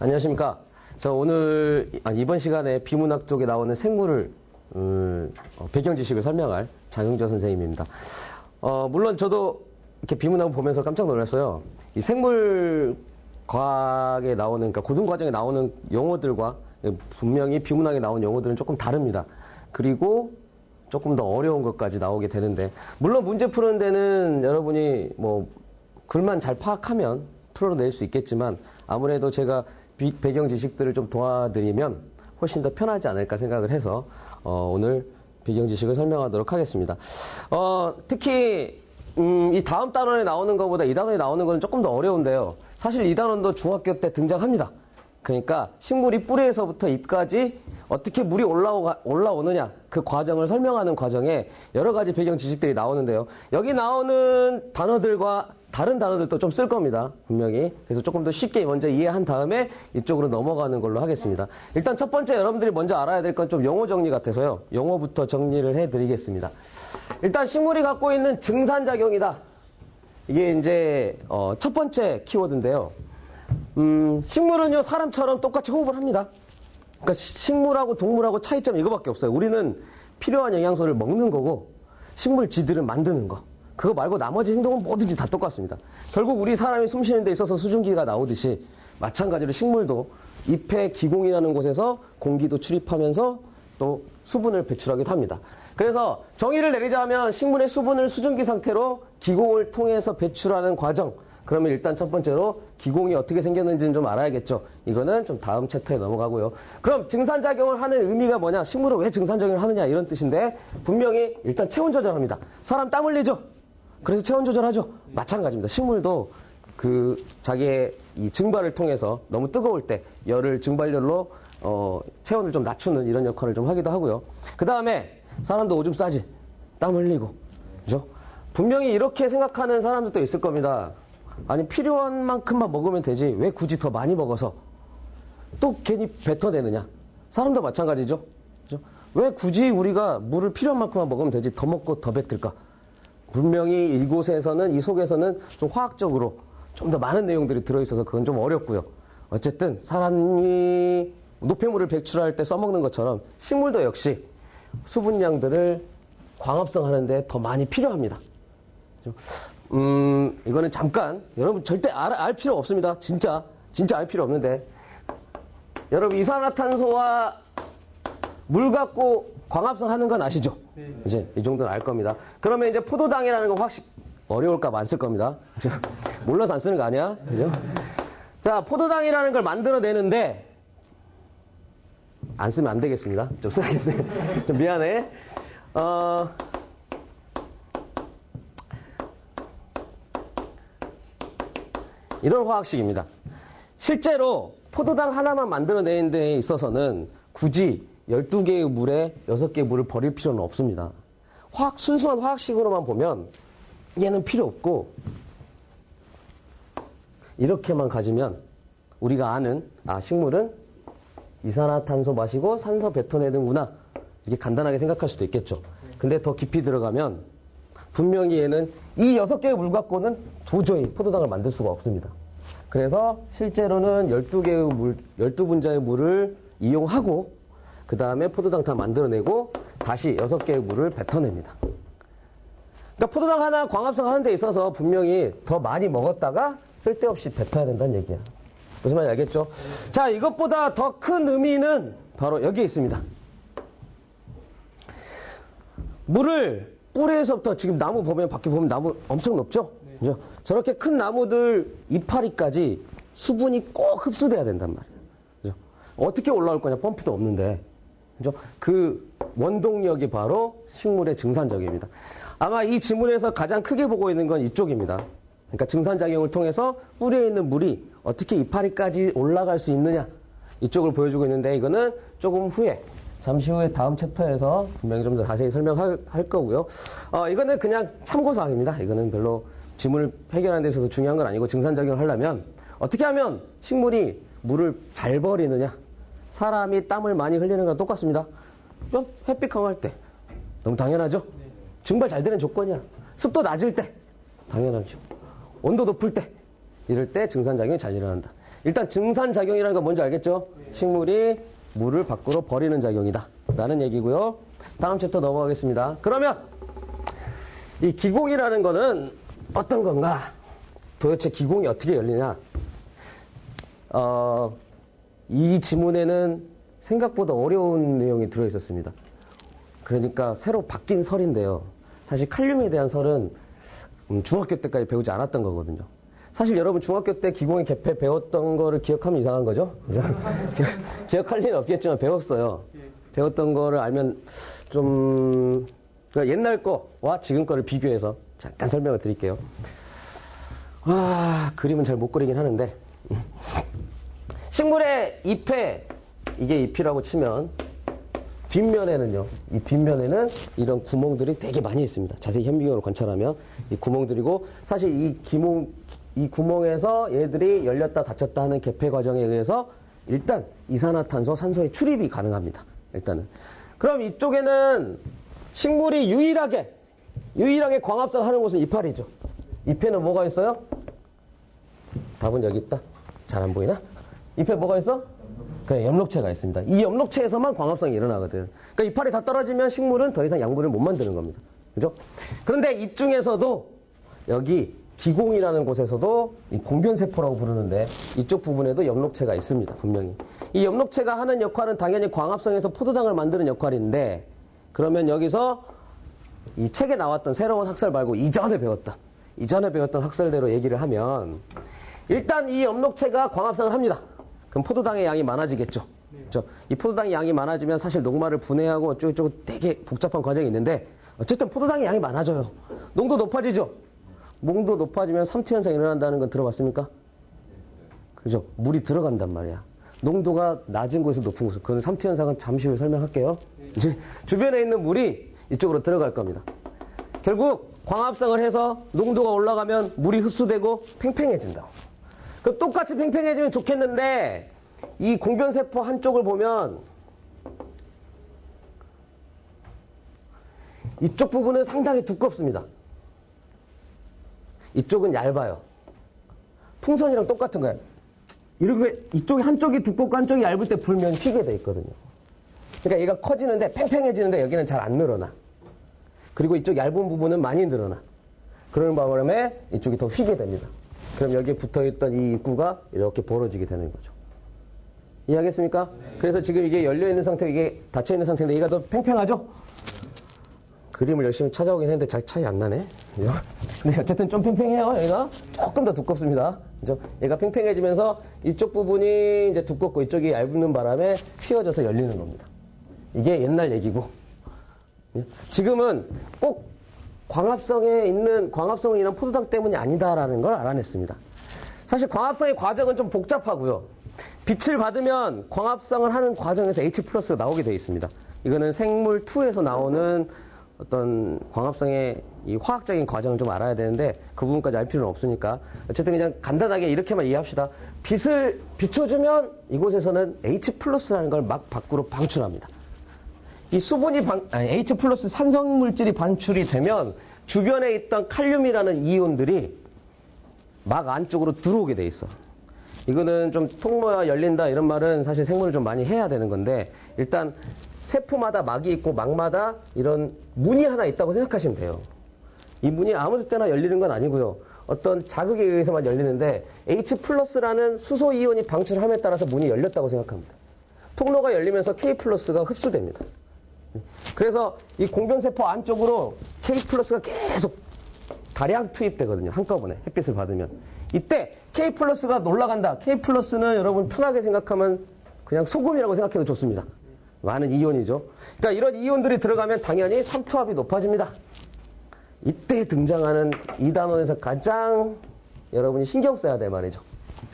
안녕하십니까. 저 오늘, 이번 시간에 비문학 쪽에 나오는 생물을, 배경 지식을 설명할 장영조 선생님입니다. 물론 저도 이렇게 비문학을 보면서 깜짝 놀랐어요. 이 생물 과학에 나오는, 그러니까 고등과정에 나오는 용어들과 분명히 비문학에 나오는 용어들은 조금 다릅니다. 그리고 조금 더 어려운 것까지 나오게 되는데, 물론 문제 푸는 데는 여러분이 뭐, 글만 잘 파악하면 풀어낼 수 있겠지만, 아무래도 제가 배경 지식들을 좀 도와드리면 훨씬 더 편하지 않을까 생각을 해서, 오늘 배경 지식을 설명하도록 하겠습니다. 특히, 이 다음 단원에 나오는 것보다 이 단원에 나오는 것은 조금 더 어려운데요. 사실 이 단원도 중학교 때 등장합니다. 그러니까 식물이 뿌리에서부터 잎까지 어떻게 물이 올라오느냐 그 과정을 설명하는 과정에 여러 가지 배경 지식들이 나오는데요. 여기 나오는 단어들과 다른 단어들도 좀 쓸 겁니다. 분명히. 그래서 조금 더 쉽게 먼저 이해한 다음에 이쪽으로 넘어가는 걸로 하겠습니다. 일단 첫 번째 여러분들이 먼저 알아야 될 건 좀 용어 정리 같아서요. 용어부터 정리를 해드리겠습니다. 일단 식물이 갖고 있는 증산작용이다. 이게 이제 첫 번째 키워드인데요. 식물은요 사람처럼 똑같이 호흡을 합니다. 그러니까 식물하고 동물하고 차이점이 이거밖에 없어요. 우리는 필요한 영양소를 먹는 거고 식물 지들은 만드는 거. 그거 말고 나머지 행동은 뭐든지 다 똑같습니다. 결국 우리 사람이 숨 쉬는 데 있어서 수증기가 나오듯이 마찬가지로 식물도 잎의 기공이라는 곳에서 공기도 출입하면서 또 수분을 배출하기도 합니다. 그래서 정의를 내리자면 식물의 수분을 수증기 상태로 기공을 통해서 배출하는 과정. 그러면 일단 첫 번째로 기공이 어떻게 생겼는지는 좀 알아야겠죠. 이거는 좀 다음 챕터에 넘어가고요. 그럼 증산작용을 하는 의미가 뭐냐? 식물은 왜 증산작용을 하느냐? 이런 뜻인데 분명히 일단 체온 조절합니다. 사람 땀 흘리죠? 그래서 체온 조절하죠? 마찬가지입니다. 식물도 자기의 이 증발을 통해서 너무 뜨거울 때 열을 증발열로 체온을 좀 낮추는 이런 역할을 좀 하기도 하고요. 그 다음에 사람도 오줌 싸지? 땀 흘리고. 그죠? 분명히 이렇게 생각하는 사람들도 있을 겁니다. 아니 필요한 만큼만 먹으면 되지 왜 굳이 더 많이 먹어서 또 괜히 뱉어내느냐. 사람도 마찬가지죠. 그죠? 왜 굳이 우리가 물을 필요한 만큼만 먹으면 되지 더 먹고 더 뱉을까. 분명히 이곳에서는 이 속에서는 좀 화학적으로 좀 더 많은 내용들이 들어있어서 그건 좀 어렵고요. 어쨌든 사람이 노폐물을 배출할 때 써먹는 것처럼 식물도 역시 수분량들을 광합성 하는데 더 많이 필요합니다. 이거는 잠깐, 여러분 절대 알 필요 없습니다. 진짜 알 필요 없는데. 여러분, 이산화탄소와 물 갖고 광합성 하는 건 아시죠? 네. 이제 이 정도는 알 겁니다. 그러면 이제 포도당이라는 거 확실히 어려울까 봐 안 쓸 겁니다. 몰라서 안 쓰는 거 아니야? 그죠? 자, 포도당이라는 걸 만들어내는데, 안 쓰면 안 되겠습니다. 좀 써야겠어요. 좀 미안해. 이런 화학식입니다. 실제로 포도당 하나만 만들어내는 데 있어서는 굳이 12개의 물에 6개의 물을 버릴 필요는 없습니다. 순수한 화학식으로만 보면 얘는 필요 없고 이렇게만 가지면 우리가 아는 식물은 이산화탄소 마시고 산소 뱉어내는구나 이렇게 간단하게 생각할 수도 있겠죠. 근데 더 깊이 들어가면 분명히 얘는 이 6개의 물 갖고는 도저히 포도당을 만들 수가 없습니다. 그래서 실제로는 12개의 물, 12분자의 물을 이용하고 그 다음에 포도당 다 만들어내고 다시 6개의 물을 뱉어냅니다. 그러니까 포도당 하나 광합성 하는 데 있어서 분명히 더 많이 먹었다가 쓸데없이 뱉어야 된다는 얘기야. 무슨 말인지 알겠죠? 자, 이것보다 더 큰 의미는 바로 여기에 있습니다. 물을 뿌리에서부터 지금 나무 보면 밖에 보면 나무 엄청 높죠? 네. 그죠? 저렇게 큰 나무들 이파리까지 수분이 꼭 흡수돼야 된단 말이에요. 그죠? 어떻게 올라올 거냐? 펌프도 없는데. 그죠? 그 원동력이 바로 식물의 증산작용입니다. 아마 이 지문에서 가장 크게 보고 있는 건 이쪽입니다. 그러니까 증산작용을 통해서 뿌리에 있는 물이 어떻게 이파리까지 올라갈 수 있느냐. 이쪽을 보여주고 있는데 이거는 조금 후에 잠시 후에 다음 챕터에서 분명히 좀 더 자세히 설명할 거고요. 이거는 그냥 참고사항입니다. 이거는 별로 지문을 해결하는 데 있어서 중요한 건 아니고 증산작용을 하려면 어떻게 하면 식물이 물을 잘 버리느냐. 사람이 땀을 많이 흘리는 거랑 똑같습니다. 햇빛 강할 때. 너무 당연하죠? 증발 잘 되는 조건이야. 습도 낮을 때. 당연하죠. 온도 높을 때. 이럴 때 증산작용이 잘 일어난다. 일단 증산작용이라는 건 뭔지 알겠죠? 식물이 물을 밖으로 버리는 작용이다 라는 얘기고요. 다음 챕터 넘어가겠습니다. 그러면 이 기공이라는 거는 어떤 건가? 도대체 기공이 어떻게 열리냐? 이 지문에는 생각보다 어려운 내용이 들어있었습니다. 그러니까 새로 바뀐 설인데요. 사실 칼륨에 대한 설은 중학교 때까지 배우지 않았던 거거든요. 사실 여러분 중학교 때 기공의 개폐 배웠던 거를 기억하면 이상한 거죠? 기억할 리는 없겠지만 배웠어요. 배웠던 거를 알면 좀 그러니까 옛날 거와 지금 거를 비교해서 잠깐 설명을 드릴게요. 그림은 잘 못 그리긴 하는데 식물의 잎에 이게 잎이라고 치면 뒷면에는요. 이 뒷면에는 이런 구멍들이 되게 많이 있습니다. 자세히 현미경으로 관찰하면 이 구멍들이고 사실 이 구멍에서 얘들이 열렸다 닫혔다 하는 개폐 과정에 의해서 일단 이산화탄소, 산소의 출입이 가능합니다. 일단은. 그럼 이쪽에는 식물이 유일하게 광합성 하는 곳은 이파리죠. 잎에는 뭐가 있어요? 답은 여기 있다. 잘 안 보이나? 잎에 뭐가 있어? 그냥 엽록체가 있습니다. 이 엽록체에서만 광합성이 일어나거든. 그러니까 이파리 다 떨어지면 식물은 더 이상 양분을 못 만드는 겁니다. 그죠? 그런데 잎 중에서도 여기 기공이라는 곳에서도 이 공변세포라고 부르는데 이쪽 부분에도 엽록체가 있습니다. 분명히. 이 엽록체가 하는 역할은 당연히 광합성에서 포도당을 만드는 역할인데 그러면 여기서 이 책에 나왔던 새로운 학설 말고 이전에 배웠던 학설대로 얘기를 하면 일단 이 엽록체가 광합성을 합니다. 그럼 포도당의 양이 많아지겠죠. 그렇죠? 이 포도당의 양이 많아지면 사실 녹말을 분해하고 어쩌고저쩌고 되게 복잡한 과정이 있는데 어쨌든 포도당의 양이 많아져요. 농도 높아지죠. 농도 높아지면 삼투 현상이 일어난다는 건 들어봤습니까? 그죠? 물이 들어간단 말이야. 농도가 낮은 곳에서 높은 곳. 그건 삼투 현상은 잠시 후에 설명할게요. 이제 주변에 있는 물이 이쪽으로 들어갈 겁니다. 결국 광합성을 해서 농도가 올라가면 물이 흡수되고 팽팽해진다고. 그럼 똑같이 팽팽해지면 좋겠는데 이 공변세포 한쪽을 보면 이쪽 부분은 상당히 두껍습니다. 이쪽은 얇아요. 풍선이랑 똑같은 거예요. 이렇게 이쪽이 한쪽이 두껍고 한쪽이 얇을 때 불면 휘게 돼 있거든요. 그러니까 얘가 커지는데 팽팽해지는데 여기는 잘 안 늘어나. 그리고 이쪽 얇은 부분은 많이 늘어나. 그러는 바람에 이쪽이 더 휘게 됩니다. 그럼 여기에 붙어있던 이 입구가 이렇게 벌어지게 되는 거죠. 이해하겠습니까? 그래서 지금 이게 열려있는 상태, 이게 닫혀있는 상태인데 얘가 더 팽팽하죠? 그림을 열심히 찾아오긴 했는데 잘 차이 안 나네. 그죠? 근데 어쨌든 좀 팽팽해요. 얘가 조금 더 두껍습니다. 그죠? 얘가 팽팽해지면서 이쪽 부분이 이제 두껍고 이쪽이 얇은 바람에 휘어져서 열리는 겁니다. 이게 옛날 얘기고. 지금은 꼭 광합성에 있는 포도당 때문이 아니다라는 걸 알아냈습니다. 사실 광합성의 과정은 좀 복잡하고요. 빛을 받으면 광합성을 하는 과정에서 H+가 나오게 되어 있습니다. 이거는 생물 2에서 나오는 어떤 광합성의 이 화학적인 과정을 좀 알아야 되는데 그 부분까지 알 필요는 없으니까 어쨌든 그냥 간단하게 이렇게만 이해합시다. 빛을 비춰주면 이곳에서는 H+라는 걸 막 밖으로 방출합니다. 이 수분이 H+ 산성물질이 방출이 되면 주변에 있던 칼륨이라는 이온들이 막 안쪽으로 들어오게 돼 있어. 이거는 좀 통로가 열린다 이런 말은 사실 생물을 좀 많이 해야 되는 건데 일단 세포마다 막이 있고 막마다 이런 문이 하나 있다고 생각하시면 돼요. 이 문이 아무 때나 열리는 건 아니고요. 어떤 자극에 의해서만 열리는데 H+라는 수소 이온이 방출함에 따라서 문이 열렸다고 생각합니다. 통로가 열리면서 K+가 흡수됩니다. 그래서 이 공변세포 안쪽으로 K+가 계속 다량 투입되거든요. 한꺼번에 햇빛을 받으면. 이때 K+가 올라간다. K+는 여러분 편하게 생각하면 그냥 소금이라고 생각해도 좋습니다. 많은 이온이죠. 그러니까 이런 이온들이 들어가면 당연히 삼투압이 높아집니다. 이때 등장하는 이 단원에서 가장 여러분이 신경 써야 될 말이죠.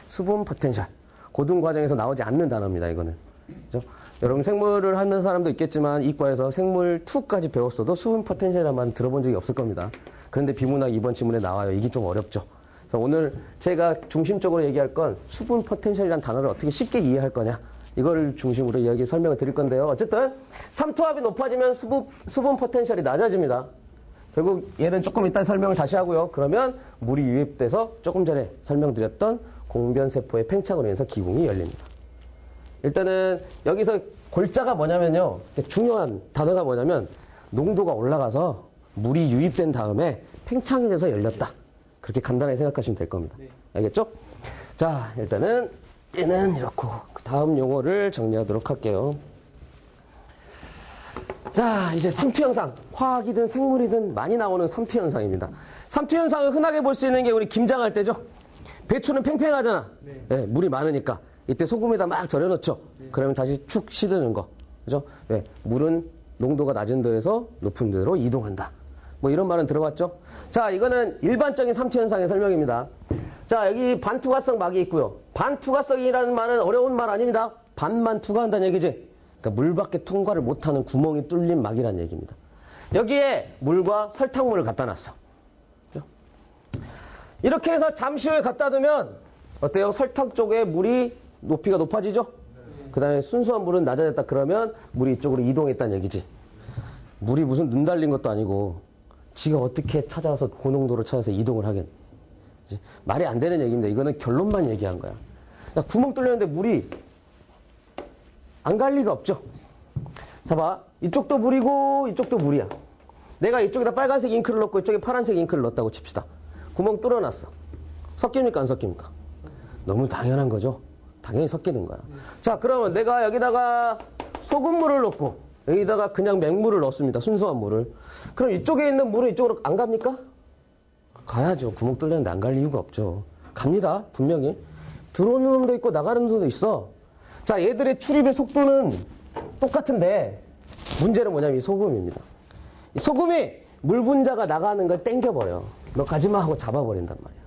수분 포텐셜. 고등 과정에서 나오지 않는 단어입니다. 이거는. 그렇죠? 여러분 생물을 하는 사람도 있겠지만 이과에서 생물 2까지 배웠어도 수분 포텐셜이라만 들어본 적이 없을 겁니다. 그런데 비문학 이번 지문에 나와요. 이게 좀 어렵죠. 그래서 오늘 제가 중심적으로 얘기할 건 수분 포텐셜이라는 단어를 어떻게 쉽게 이해할 거냐. 이거를 중심으로 여기 설명을 드릴 건데요. 어쨌든 삼투압이 높아지면 수분 포텐셜이 낮아집니다. 결국 얘는 조금 이따 설명을 다시 하고요. 그러면 물이 유입돼서 조금 전에 설명드렸던 공변세포의 팽창으로 인해서 기공이 열립니다. 일단은 여기서 골자가 뭐냐면요. 중요한 단어가 뭐냐면 농도가 올라가서 물이 유입된 다음에 팽창이 돼서 열렸다. 그렇게 간단하게 생각하시면 될 겁니다. 알겠죠? 자, 일단은 얘는 이렇고 다음 용어를 정리하도록 할게요. 자, 이제 삼투현상. 화학이든 생물이든 많이 나오는 삼투현상입니다. 삼투현상을 흔하게 볼 수 있는 게 우리 김장할 때죠. 배추는 팽팽하잖아. 네, 물이 많으니까. 이때 소금에다 막 절여놓죠. 그러면 다시 축 시드는 거. 그죠? 네, 물은 농도가 낮은 데에서 높은 데로 이동한다. 뭐 이런 말은 들어봤죠? 자, 이거는 일반적인 삼투현상의 설명입니다. 자, 여기 반투과성 막이 있고요. 반투과성이라는 말은 어려운 말 아닙니다. 반만 투과한다는 얘기지. 그러니까 물 밖에 통과를 못하는 구멍이 뚫린 막이라는 얘기입니다. 여기에 물과 설탕물을 갖다 놨어. 그죠? 이렇게 해서 잠시 후에 갖다 두면 어때요? 설탕 쪽에 물이 높이가 높아지죠? 그 다음에 순수한 물은 낮아졌다 그러면 물이 이쪽으로 이동했다는 얘기지. 물이 무슨 눈 달린 것도 아니고 지가 어떻게 찾아서 고농도를 찾아서 이동을 하겠니? 말이 안 되는 얘기입니다. 이거는 결론만 얘기한 거야. 야, 구멍 뚫렸는데 물이 안 갈 리가 없죠. 자, 봐. 이쪽도 물이고 이쪽도 물이야. 내가 이쪽에다 빨간색 잉크를 넣고 이쪽에 파란색 잉크를 넣었다고 칩시다. 구멍 뚫어놨어. 섞입니까 안 섞입니까? 너무 당연한 거죠. 당연히 섞이는 거야. 자, 그러면 내가 여기다가 소금물을 넣고 여기다가 그냥 맹물을 넣습니다. 순수한 물을. 그럼 이쪽에 있는 물은 이쪽으로 안 갑니까? 가야죠. 구멍 뚫렸는데 안 갈 이유가 없죠. 갑니다. 분명히. 들어오는 놈도 있고 나가는 놈도 있어. 자, 얘들의 출입의 속도는 똑같은데 문제는 뭐냐면 이 소금입니다. 이 소금이 물 분자가 나가는 걸 땡겨버려. 너 가지마 하고 잡아버린단 말이야.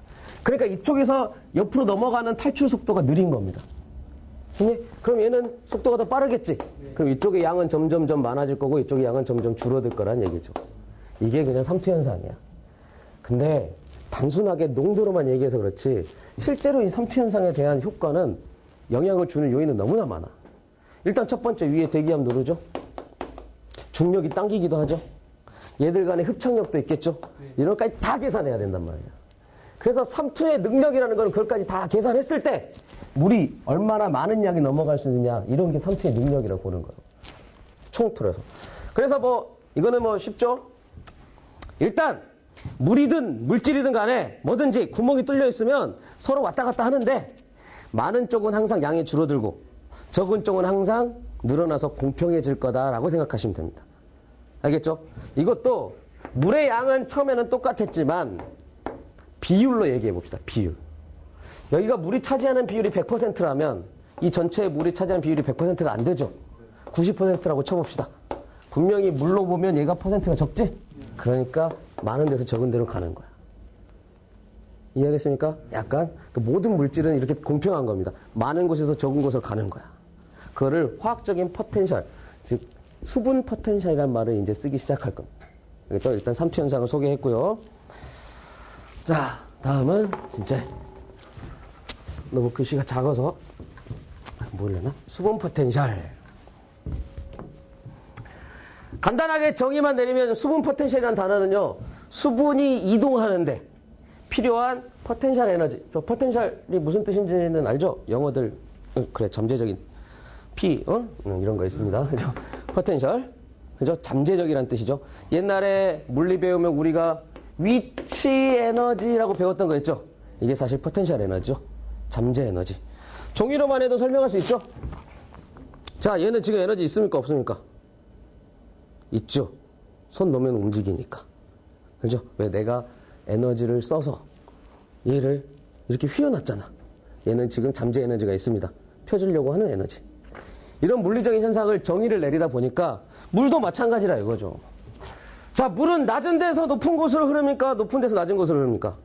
그러니까 이쪽에서 옆으로 넘어가는 탈출 속도가 느린 겁니다. 그럼 얘는 속도가 더 빠르겠지? 그럼 이쪽의 양은 점점 많아질 거고 이쪽의 양은 점점 줄어들 거란 얘기죠. 이게 그냥 삼투현상이야. 근데 단순하게 농도로만 얘기해서 그렇지 실제로 이 삼투현상에 대한 효과는 영향을 주는 요인은 너무나 많아. 일단 첫 번째 위에 대기압 누르죠. 중력이 당기기도 하죠. 얘들 간의 흡착력도 있겠죠. 이런 것까지 다 계산해야 된단 말이야. 그래서 삼투의 능력이라는 건 그것까지 다 계산했을 때 물이 얼마나 많은 양이 넘어갈 수 있느냐 이런 게 삼투의 능력이라고 보는 거예요. 총틀어서. 그래서 뭐 이거는 뭐 쉽죠. 일단 물이든 물질이든 간에 뭐든지 구멍이 뚫려 있으면 서로 왔다 갔다 하는데 많은 쪽은 항상 양이 줄어들고 적은 쪽은 항상 늘어나서 공평해질 거다라고 생각하시면 됩니다. 알겠죠? 이것도 물의 양은 처음에는 똑같았지만 비율로 얘기해 봅시다. 비율. 여기가 물이 차지하는 비율이 100%라면 이 전체의 물이 차지하는 비율이 100%가 안 되죠. 90%라고 쳐봅시다. 분명히 물로 보면 얘가 퍼센트가 적지? 그러니까 많은 데서 적은 데로 가는 거야. 이해하겠습니까? 약간 그 모든 물질은 이렇게 공평한 겁니다. 많은 곳에서 적은 곳으로 가는 거야. 그거를 화학적인 포텐셜, 즉 수분 포텐셜이라는 말을 이제 쓰기 시작할 겁니다. 알겠죠? 일단 삼투현상을 소개했고요. 자, 다음은 진짜 너무 글씨가 작아서 모르려나? 수분 포텐셜. 간단하게 정의만 내리면 수분 포텐셜이라는 단어는요. 수분이 이동하는데 필요한 포텐셜 에너지. 저 포텐셜이 무슨 뜻인지는 알죠? 영어들 그래 잠재적인 P 이런 거 있습니다. 그죠? 포텐셜. 그죠? 잠재적이란 뜻이죠. 옛날에 물리 배우면 우리가 위치 에너지라고 배웠던 거 있죠? 이게 사실 포텐셜 에너지죠. 잠재 에너지. 종이로만 해도 설명할 수 있죠? 자, 얘는 지금 에너지 있습니까? 없습니까? 있죠. 손 놓으면 움직이니까. 그죠? 왜 내가 에너지를 써서 얘를 이렇게 휘어놨잖아. 얘는 지금 잠재 에너지가 있습니다. 펴주려고 하는 에너지. 이런 물리적인 현상을 정의를 내리다 보니까 물도 마찬가지라 이거죠. 자, 물은 낮은 데서 높은 곳으로 흐릅니까? 높은 데서 낮은 곳으로 흐릅니까?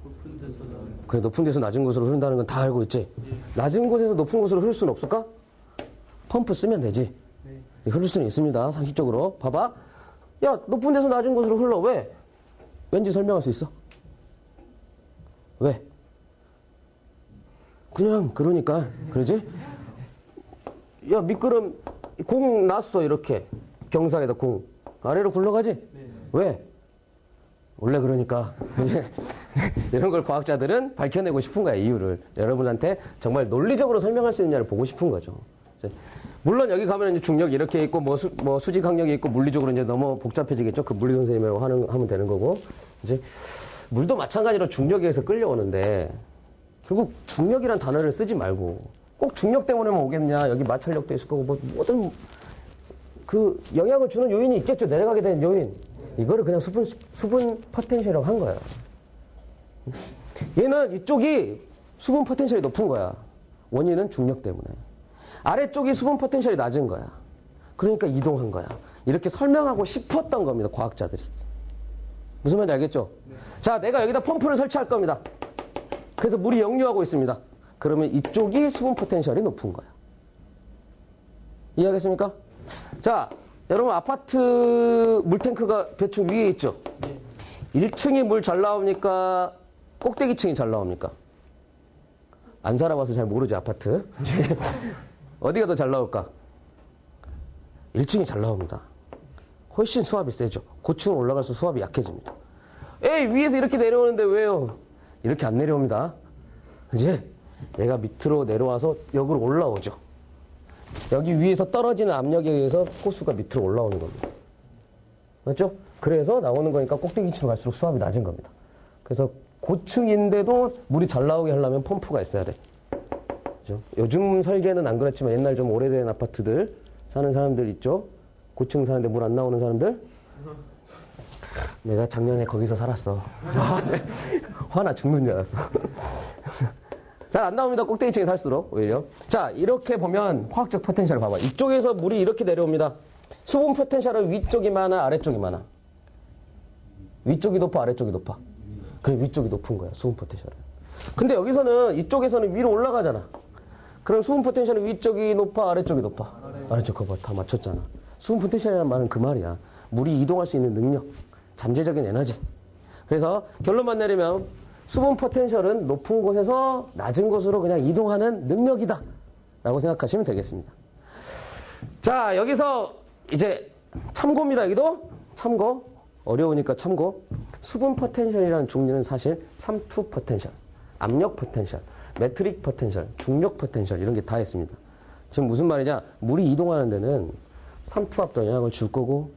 그래, 높은 데서 낮은 곳으로 흐른다는 건 다 알고 있지? 낮은 곳에서 높은 곳으로 흐를 수는 없을까? 펌프 쓰면 되지. 흐를 수는 있습니다. 상식적으로. 봐봐. 야, 높은 데서 낮은 곳으로 흘러. 왜? 왠지 설명할 수 있어? 왜? 그냥 그러니까. 그러지? 야, 미끄럼 공 놨어. 이렇게 경사에다 공 아래로 굴러가지? 왜? 원래 그러니까. 이런 걸 과학자들은 밝혀내고 싶은 거야, 이유를. 여러분한테 정말 논리적으로 설명할 수 있느냐를 보고 싶은 거죠. 물론 여기 가면 이제 중력이 이렇게 있고, 수직 강력이 있고, 물리적으로 이제 너무 복잡해지겠죠. 그 물리 선생님이라고 하면 되는 거고. 이제 물도 마찬가지로 중력에 의해서 끌려오는데, 결국 중력이란 단어를 쓰지 말고, 꼭 중력 때문에만 오겠냐, 여기 마찰력도 있을 거고, 모든 그 영향을 주는 요인이 있겠죠. 내려가게 된 요인. 이거를 그냥 수분 포텐셜이라고 한 거야. 얘는 이쪽이 수분 포텐셜이 높은 거야. 원인은 중력 때문에. 아래쪽이 수분 포텐셜이 낮은 거야. 그러니까 이동한 거야. 이렇게 설명하고 싶었던 겁니다, 과학자들이. 무슨 말인지 알겠죠? 네. 자, 내가 여기다 펌프를 설치할 겁니다. 그래서 물이 역류하고 있습니다. 그러면 이쪽이 수분 포텐셜이 높은 거야. 이해하겠습니까? 자, 여러분 아파트 물탱크가 대충 위에 있죠? 네. 1층이 물 잘 나옵니까? 꼭대기층이 잘 나옵니까? 안 살아봐서 잘 모르지, 아파트. 어디가 더 잘 나올까? 1층이 잘 나옵니다. 훨씬 수압이 세죠. 고층으로 올라갈수록 수압이 약해집니다. 에이, 위에서 이렇게 내려오는데 왜요? 이렇게 안 내려옵니다. 이제 얘가 밑으로 내려와서 여기로 올라오죠. 여기 위에서 떨어지는 압력에 의해서 호수가 밑으로 올라오는 겁니다. 맞죠? 그래서 나오는 거니까 꼭대기층으로 갈수록 수압이 낮은 겁니다. 그래서 고층인데도 물이 잘 나오게 하려면 펌프가 있어야 돼. 그죠? 요즘 설계는 안 그렇지만 옛날 좀 오래된 아파트들 사는 사람들 있죠? 고층 사는데 물 안 나오는 사람들? 내가 작년에 거기서 살았어. 화나 죽는 줄 알았어. 잘 안 나옵니다. 꼭대기층에 살수록 오히려. 자, 이렇게 보면 화학적 포텐셜을 봐봐. 이쪽에서 물이 이렇게 내려옵니다. 수분 포텐셜은 위쪽이 많아, 아래쪽이 많아? 위쪽이 높아, 아래쪽이 높아? 그래, 위쪽이 높은 거야, 수분 포텐셜은. 근데 여기서는 이쪽에서는 위로 올라가잖아. 그럼 수분 포텐셜은 위쪽이 높아, 아래쪽이 높아? 아래쪽 그거 다 맞췄잖아. 수분 포텐셜이라는 말은 그 말이야. 물이 이동할 수 있는 능력, 잠재적인 에너지. 그래서 결론만 내리면 수분 포텐셜은 높은 곳에서 낮은 곳으로 그냥 이동하는 능력이다 라고 생각하시면 되겠습니다. 자, 여기서 이제 참고입니다. 여기도 참고. 어려우니까 참고. 수분 포텐셜이라는 종류는 사실 삼투 포텐셜, 압력 포텐셜, 메트릭 포텐셜, 중력 포텐셜 이런 게 다 있습니다. 지금 무슨 말이냐? 물이 이동하는 데는 삼투압도 영향을 줄 거고,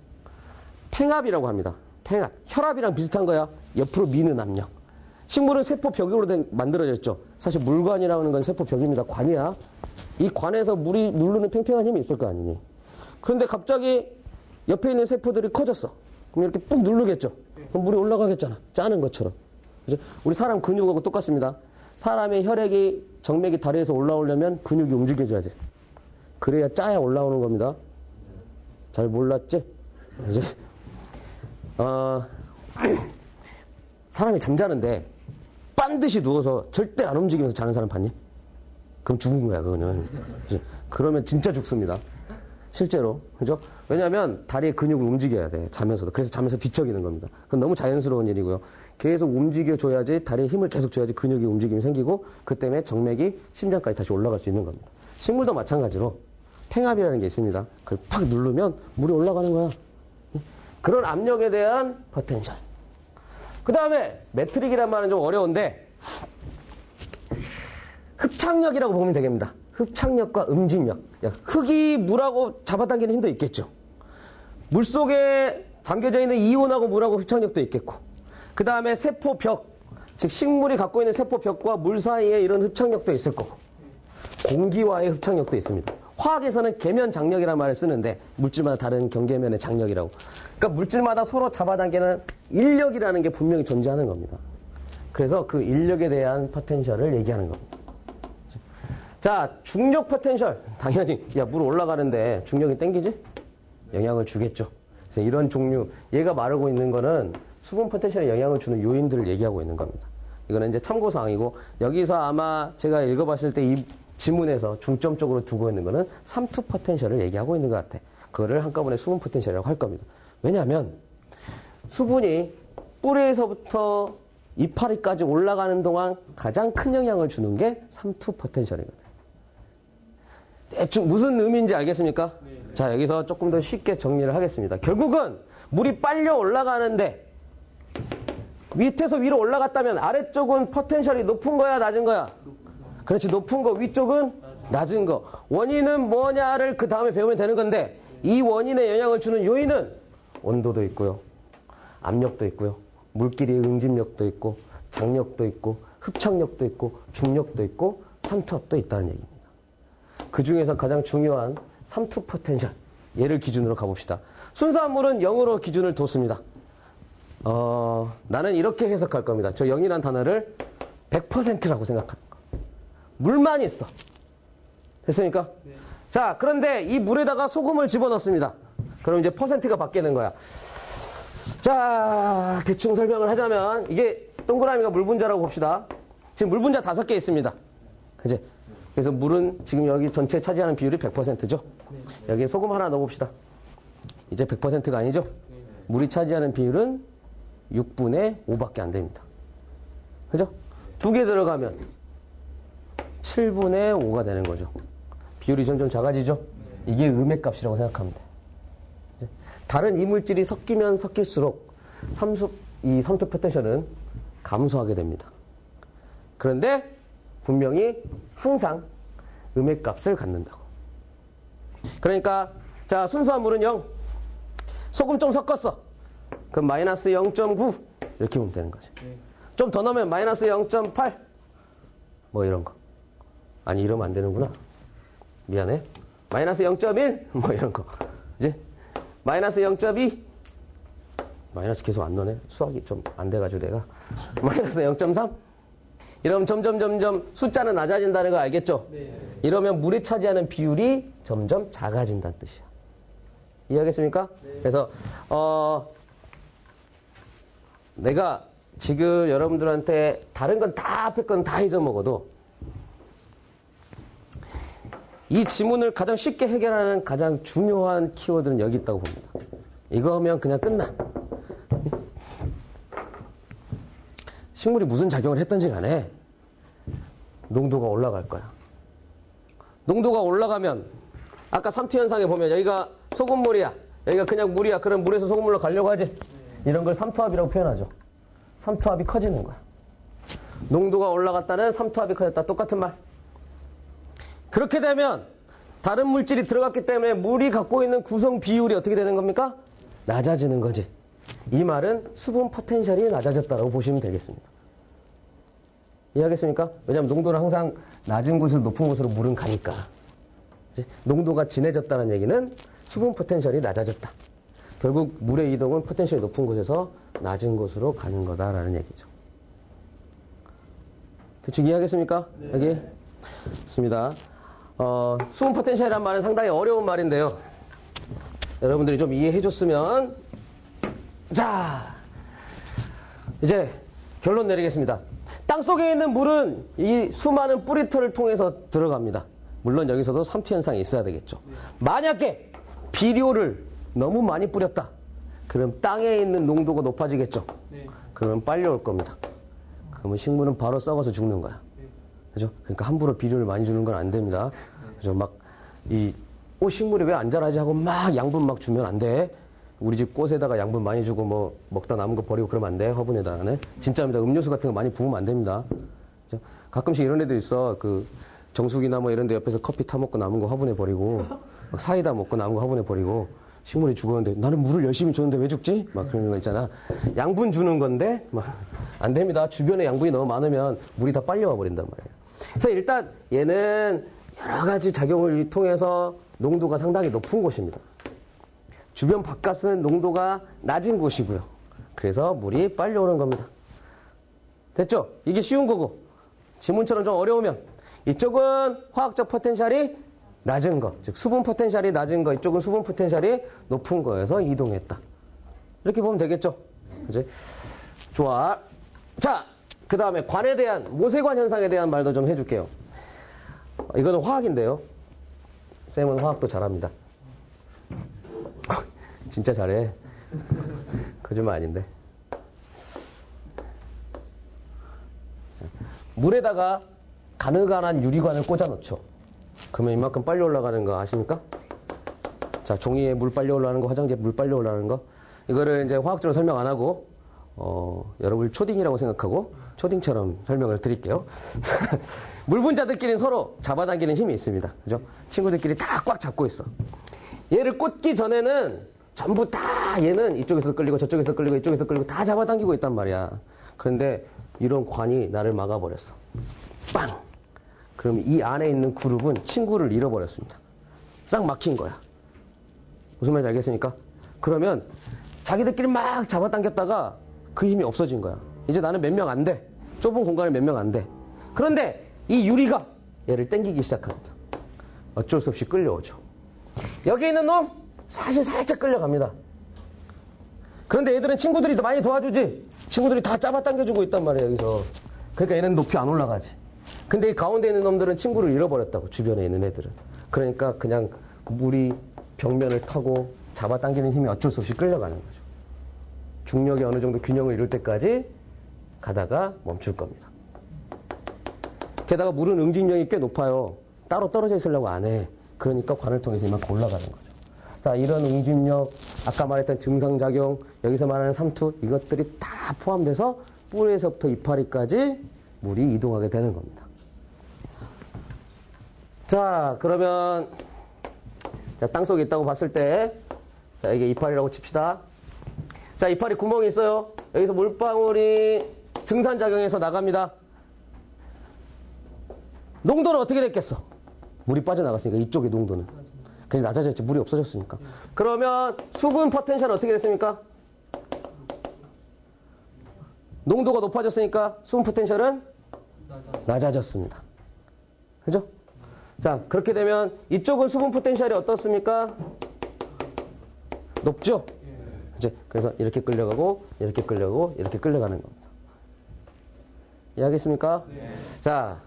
팽압이라고 합니다. 팽압. 혈압이랑 비슷한 거야. 옆으로 미는 압력. 식물은 세포벽으로 만들어졌죠. 사실 물관이라는 건 세포벽입니다. 관이야. 이 관에서 물이 누르는 팽팽한 힘이 있을 거 아니니. 그런데 갑자기 옆에 있는 세포들이 커졌어. 그럼 이렇게 꾹 누르겠죠. 그럼 물이 올라가겠잖아. 짜는 것처럼. 그죠? 우리 사람 근육하고 똑같습니다. 사람의 혈액이, 정맥이 다리에서 올라오려면 근육이 움직여줘야 돼. 그래야 짜야 올라오는 겁니다. 잘 몰랐지? 이제 사람이 잠자는데 반드시 누워서 절대 안 움직이면서 자는 사람 봤니? 그럼 죽은 거야, 그거는. 그러면 진짜 죽습니다. 실제로. 그죠? 왜냐면 다리의 근육을 움직여야 돼, 자면서도. 그래서 자면서 뒤척이는 겁니다. 그건 너무 자연스러운 일이고요. 계속 움직여줘야지, 다리에 힘을 계속 줘야지 근육이 움직임이 생기고, 그 때문에 정맥이 심장까지 다시 올라갈 수 있는 겁니다. 식물도 마찬가지로 팽압이라는 게 있습니다. 그걸 팍 누르면 물이 올라가는 거야. 그런 압력에 대한 포텐셜. 그 다음에 메트릭이란 말은 좀 어려운데, 흡착력이라고 보면 되겠습니다. 흡착력과 음직력. 흙이 물하고 잡아당기는 힘도 있겠죠. 물속에 잠겨져 있는 이온하고 물하고 흡착력도 있겠고, 그 다음에 세포벽, 즉 식물이 갖고 있는 세포벽과 물 사이에 이런 흡착력도 있을 거고, 공기와의 흡착력도 있습니다. 화학에서는 계면 장력이라는 말을 쓰는데, 물질마다 다른 경계면의 장력이라고. 그러니까 물질마다 서로 잡아당기는 인력이라는 게 분명히 존재하는 겁니다. 그래서 그 인력에 대한 포텐셜을 얘기하는 겁니다. 자, 중력 포텐셜. 당연히, 야, 물 올라가는데 중력이 땡기지? 영향을 주겠죠. 그래서 이런 종류, 얘가 말하고 있는 거는 수분 포텐셜에 영향을 주는 요인들을 얘기하고 있는 겁니다. 이거는 이제 참고사항이고, 여기서 아마 제가 읽어봤을 때 이 지문에서 중점적으로 두고 있는 거는 삼투 포텐셜을 얘기하고 있는 것 같아. 그거를 한꺼번에 수분 포텐셜이라고 할 겁니다. 왜냐하면 수분이 뿌리에서부터 이파리까지 올라가는 동안 가장 큰 영향을 주는 게 삼투 포텐셜이거든요. 대충 무슨 의미인지 알겠습니까? 네. 자, 여기서 조금 더 쉽게 정리를 하겠습니다. 결국은 물이 빨려 올라가는데 밑에서 위로 올라갔다면 아래쪽은 포텐셜이 높은 거야, 낮은 거야? 그렇지, 높은 거, 위쪽은 낮은 거. 원인은 뭐냐를 그 다음에 배우면 되는 건데, 이 원인에 영향을 주는 요인은 온도도 있고요, 압력도 있고요, 물끼리의 응집력도 있고, 장력도 있고, 흡착력도 있고, 중력도 있고, 삼투압도 있다는 얘기입니다. 그 중에서 가장 중요한 삼투 포텐셜, 얘를 기준으로 가봅시다. 순수한 물은 0으로 기준을 뒀습니다. 나는 이렇게 해석할 겁니다. 저 0이라는 단어를 100%라고 생각하는 거. 물만 있어. 됐습니까? 네. 자, 그런데 이 물에다가 소금을 집어넣습니다. 그럼 이제 퍼센트가 바뀌는 거야. 자, 대충 설명을 하자면 이게 동그라미가 물 분자라고 봅시다. 지금 물 분자 5개 있습니다. 그치? 그래서 물은 지금 여기 전체 차지하는 비율이 100%죠. 여기에 소금 하나 넣어봅시다. 이제 100%가 아니죠. 물이 차지하는 비율은 6분의 5밖에 안 됩니다. 그죠? 2개 들어가면 7분의 5가 되는 거죠. 비율이 점점 작아지죠. 이게 음의 값이라고 생각하면 돼. 다른 이물질이 섞이면 섞일수록 이 삼투 포텐셜은 감소하게 됩니다. 그런데 분명히 항상 음의 값을 갖는다고. 그러니까 자, 순수한 물은 0, 소금 좀 섞었어. 그럼 마이너스 0.9 이렇게 보면 되는 거지. 좀 더 넣으면 마이너스 0.8 뭐 이런 거. 아니, 이러면 안 되는구나. 미안해. 마이너스 0.1 뭐 이런 거. 이제 마이너스 0.2 마이너스 계속 안 넣네. 수학이 좀 안 돼가지고 내가 마이너스 0.3 이러면 점점 숫자는 낮아진다는 거 알겠죠? 네. 이러면 물이 차지하는 비율이 점점 작아진다는 뜻이야. 이해하겠습니까? 네. 그래서 내가 지금 여러분들한테 다른 건 다 앞에 건 다 잊어먹어도 이 지문을 가장 쉽게 해결하는 가장 중요한 키워드는 여기 있다고 봅니다. 이거면 그냥 끝나. 식물이 무슨 작용을 했던지 간에 농도가 올라갈 거야. 농도가 올라가면 아까 삼투 현상에 보면 여기가 소금물이야, 여기가 그냥 물이야. 그럼 물에서 소금물로 가려고 하지. 이런 걸 삼투압이라고 표현하죠. 삼투압이 커지는 거야. 농도가 올라갔다는 삼투압이 커졌다. 똑같은 말. 그렇게 되면 다른 물질이 들어갔기 때문에 물이 갖고 있는 구성 비율이 어떻게 되는 겁니까? 낮아지는 거지. 이 말은 수분 포텐셜이 낮아졌다고 보시면 되겠습니다. 이해하겠습니까? 왜냐하면 농도는 항상 낮은 곳에서 높은 곳으로 물은 가니까. 농도가 진해졌다는 얘기는 수분 포텐셜이 낮아졌다. 결국 물의 이동은 포텐셜이 높은 곳에서 낮은 곳으로 가는 거다라는 얘기죠. 대충 이해하겠습니까? 네. 여기? 좋습니다. 수분 포텐셜이란 말은 상당히 어려운 말인데요. 여러분들이 좀 이해해 줬으면. 자, 이제 결론 내리겠습니다. 땅속에 있는 물은 이 수많은 뿌리털을 통해서 들어갑니다. 물론 여기서도 삼투 현상이 있어야 되겠죠. 만약에 비료를 너무 많이 뿌렸다. 그럼 땅에 있는 농도가 높아지겠죠. 그러면 빨려올 겁니다. 그러면 식물은 바로 썩어서 죽는 거야. 그죠? 그러니까 함부로 비료를 많이 주는 건 안 됩니다. 그죠? 막 식물이 왜 안 자라지 하고 막 양분 막 주면 안 돼. 우리 집 꽃에다가 양분 많이 주고 뭐 먹다 남은 거 버리고 그러면 안 돼. 화분에다가는. 진짜입니다. 음료수 같은 거 많이 부으면 안 됩니다. 그죠? 가끔씩 이런 애들 있어. 그 정수기나 뭐 이런 데 옆에서 커피 타 먹고 남은 거 화분에 버리고 막 사이다 먹고 남은 거 화분에 버리고 식물이 죽었는데 나는 물을 열심히 줬는데 왜 죽지? 막 그런 거 있잖아. 양분 주는 건데 막 안 됩니다. 주변에 양분이 너무 많으면 물이 다 빨려와 버린단 말이에요. 그래서 일단 얘는 여러 가지 작용을 통해서 농도가 상당히 높은 곳입니다. 주변 바깥은 농도가 낮은 곳이고요. 그래서 물이 빨려오는 겁니다. 됐죠? 이게 쉬운 거고. 지문처럼 좀 어려우면 이쪽은 화학적 포텐셜이 낮은 거, 즉 수분 포텐셜이 낮은 거, 이쪽은 수분 포텐셜이 높은 거에서 이동했다. 이렇게 보면 되겠죠? 이제 좋아. 자, 그 다음에 관에 대한 모세관 현상에 대한 말도 좀 해줄게요. 이거는 화학인데요. 쌤은 화학도 잘합니다. 진짜 잘해. 거짓말 아닌데. 물에다가 가느간한 유리관을 꽂아 놓죠. 그러면 이만큼 빨리 올라가는 거 아십니까? 자, 종이에 물 빨리 올라가는 거, 화장지에 물 빨리 올라가는 거. 이거를 이제 화학적으로 설명 안 하고, 여러분을 초딩이라고 생각하고 초딩처럼 설명을 드릴게요. 물 분자들끼리는 서로 잡아당기는 힘이 있습니다. 그죠? 친구들끼리 다 꽉 잡고 있어. 얘를 꽂기 전에는 전부 다 얘는 이쪽에서 끌리고 저쪽에서 끌리고 이쪽에서 끌리고 다 잡아당기고 있단 말이야. 그런데 이런 관이 나를 막아버렸어. 빵! 그럼 이 안에 있는 그룹은 친구를 잃어버렸습니다. 싹 막힌 거야. 무슨 말인지 알겠습니까? 그러면 자기들끼리 막 잡아당겼다가 그 힘이 없어진 거야. 이제 나는 몇 명 안 돼. 좁은 공간에 몇 명 안 돼. 그런데 이 유리가 얘를 당기기 시작합니다. 어쩔 수 없이 끌려오죠. 여기 있는 놈 사실 살짝 끌려갑니다. 그런데 얘들은 친구들이 더 많이 도와주지. 친구들이 다 잡아당겨주고 있단 말이에요, 여기서. 그러니까 얘는 높이 안 올라가지. 근데 이 가운데 있는 놈들은 친구를 잃어버렸다고, 주변에 있는 애들은. 그러니까 그냥 물이 벽면을 타고 잡아당기는 힘이 어쩔 수 없이 끌려가는 거죠. 중력이 어느 정도 균형을 이룰 때까지 가다가 멈출 겁니다. 게다가 물은 응집력이 꽤 높아요. 따로 떨어져 있으려고 안 해. 그러니까 관을 통해서 이만큼 올라가는 거죠. 자, 이런 응집력, 아까 말했던 증상작용, 여기서 말하는 삼투, 이것들이 다 포함돼서 뿌리에서부터 이파리까지 물이 이동하게 되는 겁니다. 자, 그러면 자, 땅속에 있다고 봤을 때, 자, 이게 이파리라고 칩시다. 자, 이파리 구멍이 있어요. 여기서 물방울이 증산작용해서 나갑니다. 농도는 어떻게 됐겠어? 물이 빠져나갔으니까, 이쪽의 농도는. 그냥 낮아졌지. 물이 없어졌으니까. 그러면 수분 포텐셜은 어떻게 됐습니까? 농도가 높아졌으니까 수분 포텐셜은 낮아졌습니다. 그죠? 자, 그렇게 되면 이쪽은 수분 포텐셜이 어떻습니까? 높죠? 그죠? 그래서 이렇게 끌려가고, 이렇게 끌려가고, 이렇게 끌려가는 겁니다. 이해하겠습니까? 네. 자,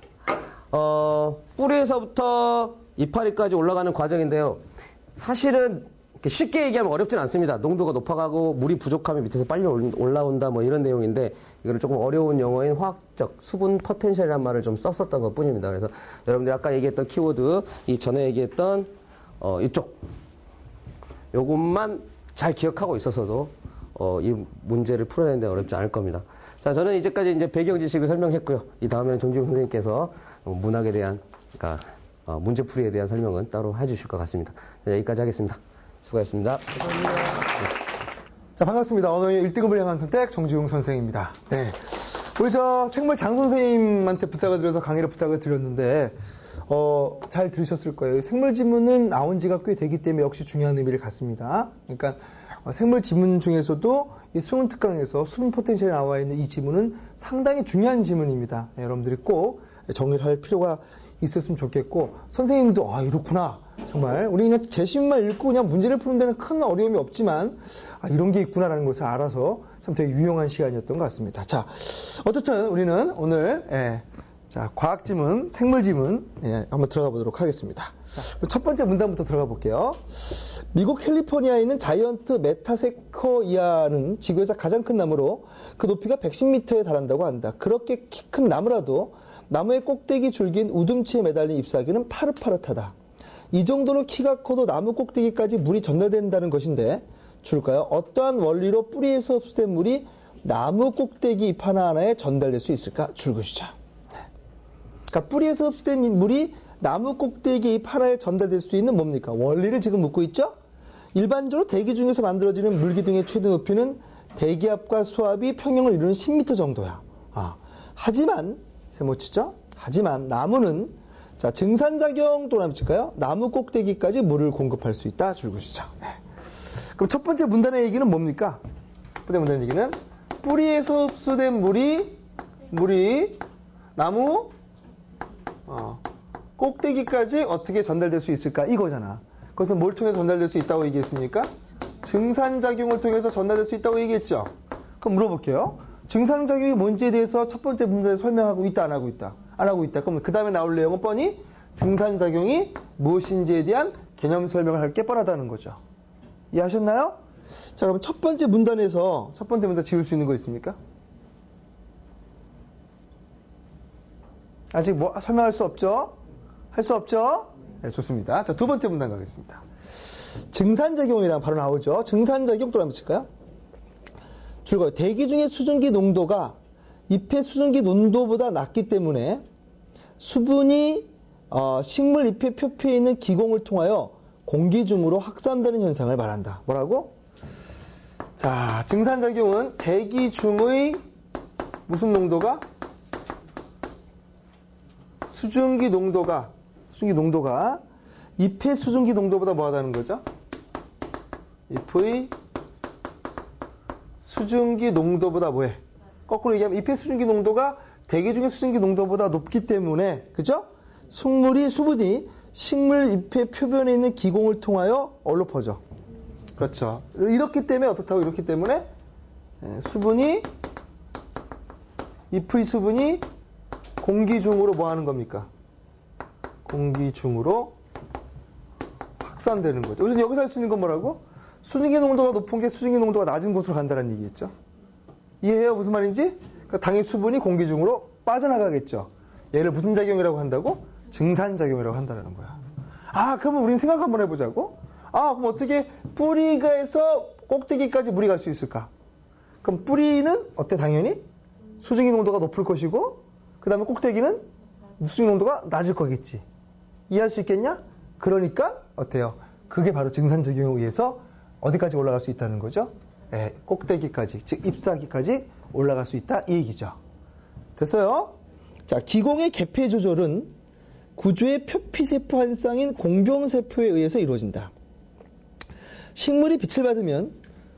뿌리에서부터 이파리까지 올라가는 과정인데요. 사실은 쉽게 얘기하면 어렵진 않습니다. 농도가 높아가고 물이 부족하면 밑에서 빨리 올라온다 뭐 이런 내용인데 이거를 조금 어려운 영어인 화학적 수분 포텐셜이라는 말을 좀 썼었던 것 뿐입니다. 그래서 여러분들이 아까 얘기했던 키워드, 이 전에 얘기했던 이쪽 요것만 잘 기억하고 있어서도 이 문제를 풀어내는 데 어렵지 않을 겁니다. 자, 저는 이제까지 이제 배경 지식을 설명했고요. 이 다음에는 정지훈 선생님께서 문학에 대한, 그러니까 문제풀이에 대한 설명은 따로 해주실 것 같습니다. 자, 여기까지 하겠습니다. 수고하셨습니다. 감사합니다. 자, 반갑습니다. 오늘 1등급을 향한 선택 정지웅 선생입니다. 네. 우리 생물 장 선생님한테 부탁을 드려서 강의를 부탁을 드렸는데, 잘 들으셨을 거예요. 생물 지문은 나온 지가 꽤 되기 때문에 역시 중요한 의미를 갖습니다. 그러니까, 생물 지문 중에서도 이 수분 특강에서 수분 포텐셜이 나와 있는 이 지문은 상당히 중요한 지문입니다. 네, 여러분들이 꼭 정리를 할 필요가 있었으면 좋겠고, 선생님도, 이렇구나. 정말, 우리 그냥 제시문만 읽고 그냥 문제를 푸는 데는 큰 어려움이 없지만, 이런 게 있구나라는 것을 알아서 참 되게 유용한 시간이었던 것 같습니다. 자, 어쨌든 우리는 오늘, 자, 과학 지문, 생물 지문, 한번 들어가 보도록 하겠습니다. 자, 첫 번째 문단부터 들어가 볼게요. 미국 캘리포니아에 있는 자이언트 메타세커이아는 지구에서 가장 큰 나무로 그 높이가 110m에 달한다고 한다. 그렇게 키 큰 나무라도 나무의 꼭대기 줄기인 우등치에 매달린 잎사귀는 파릇파릇하다. 이 정도로 키가 커도 나무 꼭대기까지 물이 전달된다는 것인데 줄까요? 어떠한 원리로 뿌리에서 흡수된 물이 나무 꼭대기 잎 하나하나에 전달될 수 있을까? 줄 것이죠. 그러니까 뿌리에서 흡수된 물이 나무 꼭대기 잎 하나에 전달될 수 있는 뭡니까? 원리를 지금 묻고 있죠? 일반적으로 대기 중에서 만들어지는 물기둥의 최대 높이는 대기압과 수압이 평형을 이루는 10m 정도야. 하지만 세모치죠? 하지만 나무는 자, 증산작용 또 남칠까요? 나무 꼭대기까지 물을 공급할 수 있다. 줄 것이죠. 네. 그럼 첫 번째 문단의 얘기는 뭡니까? 첫 번째 문단의 얘기는 뿌리에서 흡수된 물이 나무 꼭대기까지 어떻게 전달될 수 있을까? 이거잖아. 그것은 뭘 통해서 전달될 수 있다고 얘기했습니까? 증산작용을 통해서 전달될 수 있다고 얘기했죠? 그럼 물어볼게요. 증산작용이 뭔지에 대해서 첫 번째 문제에 설명하고 있다, 안 하고 있다? 안 하고 있다. 그럼 그 다음에 나올 내용은 뻔히 증산작용이 무엇인지에 대한 개념 설명을 할 게 뻔하다는 거죠. 이해하셨나요? 자, 그럼 첫 번째 문단에서 첫 번째 문단 지울 수 있는 거 있습니까? 아직 뭐 설명할 수 없죠? 할 수 없죠? 네, 좋습니다. 자, 두 번째 문단 가겠습니다. 증산작용이랑 바로 나오죠. 증산작용 또 한번 칠까요? 줄거요. 대기 중의 수증기 농도가 잎의 수증기 농도보다 낮기 때문에 수분이 식물 잎의 표피에 있는 기공을 통하여 공기 중으로 확산되는 현상을 말한다. 뭐라고? 자, 증산작용은 대기 중의 무슨 농도가? 수증기 농도가 잎의 수증기 농도보다 뭐하다는 거죠? 잎의 수증기 농도보다 뭐해? 거꾸로 얘기하면 잎의 수증기 농도가 대기 중의 수증기 농도보다 높기 때문에, 그죠? 수분이 식물 잎의 표면에 있는 기공을 통하여 얼로 퍼져. 그렇죠. 이렇기 때문에 어떻다고? 이렇기 때문에 잎의 수분이 공기 중으로 뭐 하는 겁니까? 공기 중으로 확산되는 거죠. 우선 여기서 할 수 있는 건 뭐라고? 수증기 농도가 높은 게 수증기 농도가 낮은 곳으로 간다는 얘기겠죠. 이해해요? 무슨 말인지? 그러니까 당연히 수분이 공기 중으로 빠져나가겠죠. 얘를 무슨 작용이라고 한다고? 증산작용이라고 한다는 거야. 그러면 우리는 생각 한번 해보자고. 그럼 어떻게 뿌리가에서 꼭대기까지 물이 갈 수 있을까? 그럼 뿌리는 어때? 당연히 수증기 농도가 높을 것이고, 그 다음에 꼭대기는 수증기 농도가 낮을 거겠지. 이해할 수 있겠냐? 그러니까 어때요? 그게 바로 증산작용에 의해서 어디까지 올라갈 수 있다는 거죠? 꼭대기까지, 즉 잎사귀까지 올라갈 수 있다, 이 얘기죠. 됐어요? 자, 기공의 개폐 조절은 구조의 표피세포 한 쌍인 공변세포에 의해서 이루어진다. 식물이 빛을 받으면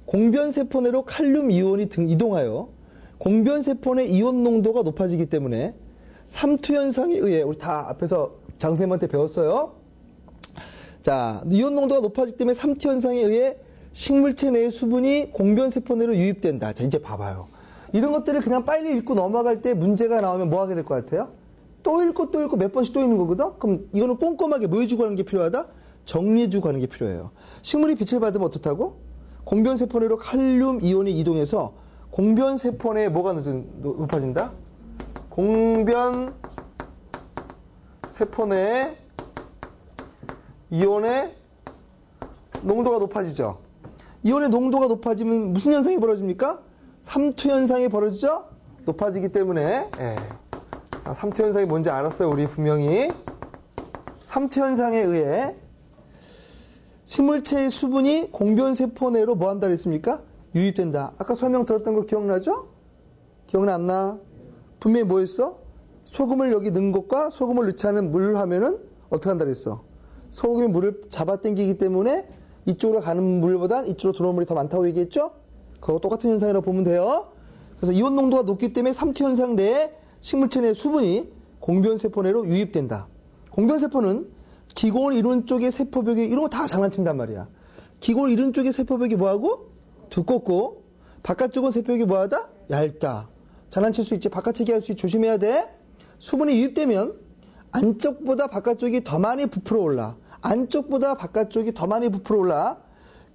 공변세포 내로 칼륨 이온이 이동하여 공변세포 내 이온 농도가 높아지기 때문에 삼투현상에 의해, 우리 다 앞에서 장 선생님한테 배웠어요. 자, 이온 농도가 높아지기 때문에 삼투현상에 의해 식물체 내의 수분이 공변세포 내로 유입된다. 자, 이제 봐봐요. 이런 것들을 그냥 빨리 읽고 넘어갈 때 문제가 나오면 뭐 하게 될 것 같아요? 또 읽고 몇 번씩 또 읽는 거거든? 그럼 이거는 꼼꼼하게 뭐 해주고 하는 게 필요하다? 정리해주고 하는 게 필요해요. 식물이 빛을 받으면 어떻다고? 공변세포 내로 칼륨 이온이 이동해서 공변세포 내에 뭐가 높아진다? 공변세포 내에 이온의 농도가 높아지죠. 이온의 농도가 높아지면 무슨 현상이 벌어집니까? 삼투현상이 벌어지죠? 높아지기 때문에. 자, 삼투현상이 뭔지 알았어요, 우리 분명히. 삼투현상에 의해 식물체의 수분이 공변세포 내로 뭐 한다 그랬습니까? 유입된다. 아까 설명 들었던 거 기억나죠? 기억나 안 나? 분명히 뭐 했어? 소금을 여기 넣은 것과 소금을 넣지 않은 물 하면은 어떻게 한다 그랬어? 소금이 물을 잡아당기기 때문에 이쪽으로 가는 물보단 이쪽으로 들어오는 물이 더 많다고 얘기했죠? 그거 똑같은 현상이라고 보면 돼요. 그래서 이온 농도가 높기 때문에 삼투현상 내에 식물체 내 수분이 공변세포 내로 유입된다. 공변세포는 기공을 이룬 쪽의 세포벽이, 이런 거 다 장난친단 말이야. 기공을 이룬 쪽의 세포벽이 뭐하고? 두껍고, 바깥쪽은 세포벽이 뭐하다? 얇다. 장난칠 수 있지. 바깥 얘기할 수 있지. 조심해야 돼. 수분이 유입되면 안쪽보다 바깥쪽이 더 많이 부풀어 올라. 안쪽보다 바깥쪽이 더 많이 부풀어 올라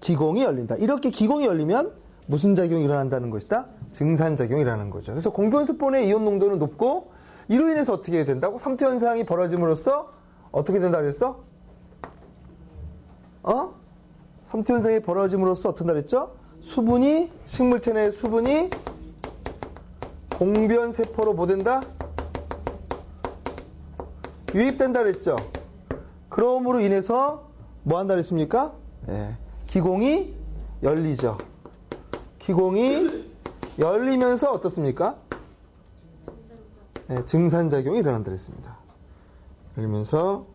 기공이 열린다. 이렇게 기공이 열리면 무슨 작용이 일어난다는 것이다? 증산작용이 일어나는 거죠. 그래서 공변세포 내 이온 농도는 높고, 이로 인해서 어떻게 된다고? 삼투현상이 벌어짐으로써 어떻게 된다 그랬어? 삼투현상이 벌어짐으로써 어떻게 된다 그랬죠? 식물체 내 수분이 공변세포로 뭐 된다? 유입된다 그랬죠? 그럼으로 인해서 뭐 한다 그랬습니까? 기공이 열리죠. 기공이 열리면서 어떻습니까? 증산작용이 일어난다 그랬습니다. 열리면서